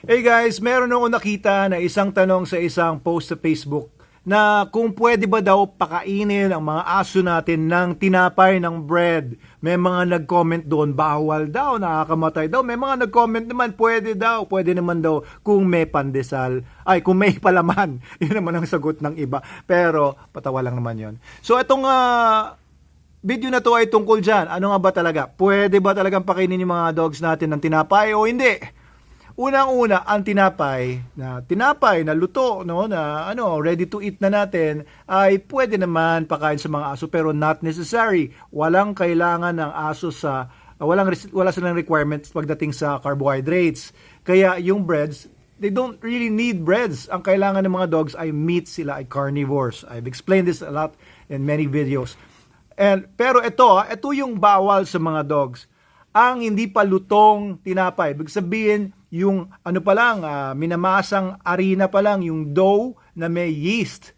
Hey guys, meron akong nakita na isang tanong sa isang post sa Facebook na kung pwede ba daw pakainin ang mga aso natin ng tinapay ng bread. May mga nag-comment doon, bawal daw, nakakamatay daw. May mga nag-comment naman, pwede daw, pwede naman daw kung may pandesal, ay kung may palaman. Yun naman ang sagot ng iba. Pero patawa lang naman yon. So itong video na to ay tungkol dyan. Ano nga ba talaga? Pwede ba talagang pakainin yung mga dogs natin ng tinapay o hindi? Unang-una, ang tinapay na luto, no, na ready to eat na natin ay pwede naman pakain sa mga aso pero not necessary. Walang kailangan ng aso sa wala silang requirements pagdating sa carbohydrates. Kaya yung breads, they don't really need breads. Ang kailangan ng mga dogs ay meat, sila ay carnivores. I've explained this a lot in many videos. Pero ito yung bawal sa mga dogs. Ang hindi pa lutong tinapay, ibig sabihin yung minamasang harina pa lang, yung dough na may yeast.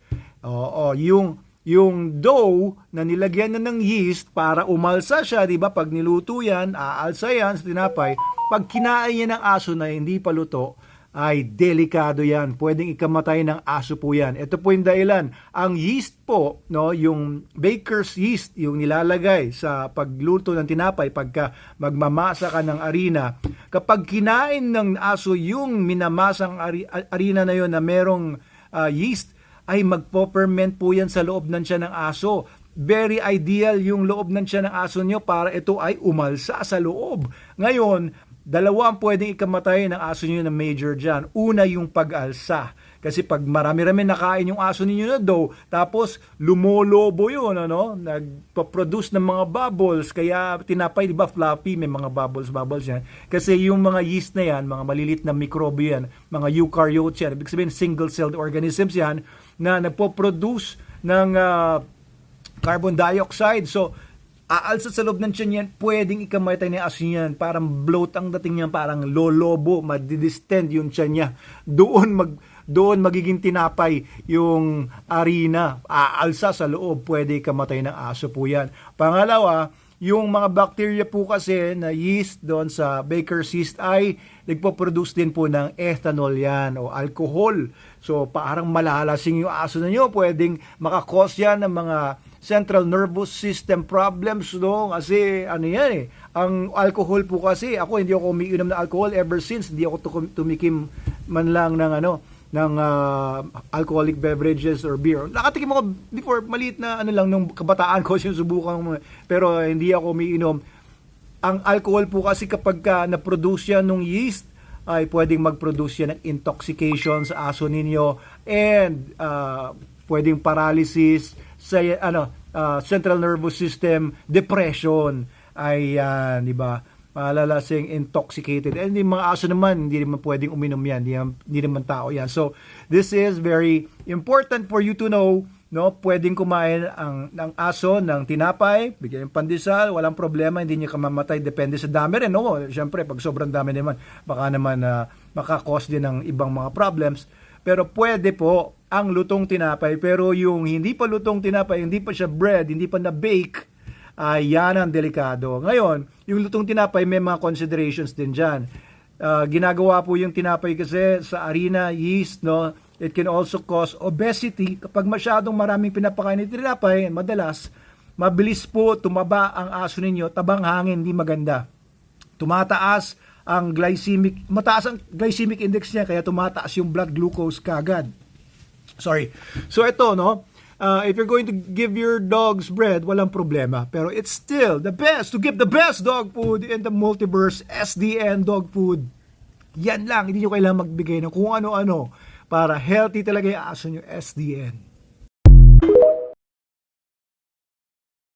Yung dough na nilagyan na ng yeast para umalsa siya, di ba? Pag niluto yan, aalsa yan sa tinapay. Pag kinain niya ng aso na hindi pa luto, ay delikado yan. Pwedeng ikamatay ng aso po yan. Ito po yung dahilan. Ang yeast po, no, yung baker's yeast, yung nilalagay sa pagluto ng tinapay, pagka magmamasa ka ng harina, kapag kinain ng aso yung minamasang harina na yun na merong yeast, ay magpo-ferment po yan sa loob ng tiyan ng aso. Very ideal yung loob ng tiyan ng aso nyo para ito ay umalsa sa loob. Ngayon, dalawa ang pwedeng ikamatay ng aso niyo na major dyan. Una, yung pag-alsa. Kasi pag marami-rami nakain yung aso niyo na dough, tapos lumolobo yun, nagpo-produce ng mga bubbles. Kaya tinapay, di ba, fluffy, may mga bubbles yan. Kasi yung mga yeast na yan, mga malilit na mikrobe yan, mga eukaryotes yan, ibig sabihin single-celled organisms yan, na nagpo-produce ng carbon dioxide. So, aalsa sa loob ng tiyan yan, pwedeng ikamatay ni aso yan. Parang bloat ang dating niyan, parang lolobo, madidistend yung tiyan niya. Doon magiging tinapay yung harina. Aalsa sa loob, pwede ikamatay ng aso po yan. Pangalawa, yung mga bacteria po kasi na yeast doon sa baker's yeast ay nagpo-produce din po ng ethanol yan o alcohol. So parang malalasing yung aso na nyo, pwedeng makakos yan ng mga central nervous system problems, no? Kasi yan ang alcohol po kasi, hindi ako umiinom ng alcohol ever since, hindi ako tumikim man lang ng alcoholic beverages or beer. Nakatikim ako before, maliit na lang nung kabataan ko, sinusubukan, pero hindi ako umiinom. Ang alcohol po kasi kapag na-produce yan ng yeast, ay pwedeng mag-produce yan ng intoxication sa aso ninyo and pwedeng paralysis sa central nervous system, depression, ay di ba? Malalasing intoxicated. And yung mga aso naman, hindi naman pwedeng uminom yan. Hindi naman tao yan. So, this is very important for you to know, no? Pwedeng kumain ng aso ng tinapay, bigyan ng pandesal, walang problema, hindi niya kamamatay, depende sa dami rin, no? Siyempre, pag sobrang dami naman, baka naman makakos din ng ibang mga problems. Pero pwede po ang lutong tinapay, pero yung hindi pa lutong tinapay, hindi pa siya bread, hindi pa na-bake, yan ang delikado. Ngayon, yung lutong tinapay, may mga considerations din dyan. Ginagawa po yung tinapay kasi sa harina, yeast, no? It can also cause obesity. Kapag masyadong maraming pinapakain ng tinapay, madalas, mabilis po tumaba ang aso ninyo, tabang hangin, hindi maganda. Mataas ang glycemic index niya, kaya tumataas yung blood glucose kagad. Sorry. So ito, no? If you're going to give your dogs bread, walang problema. Pero it's still the best to give the best dog food in the multiverse, SDN dog food. Yan lang, hindi nyo kailangan magbigay ng kung ano-ano para healthy talaga yung aso nyo, SDN.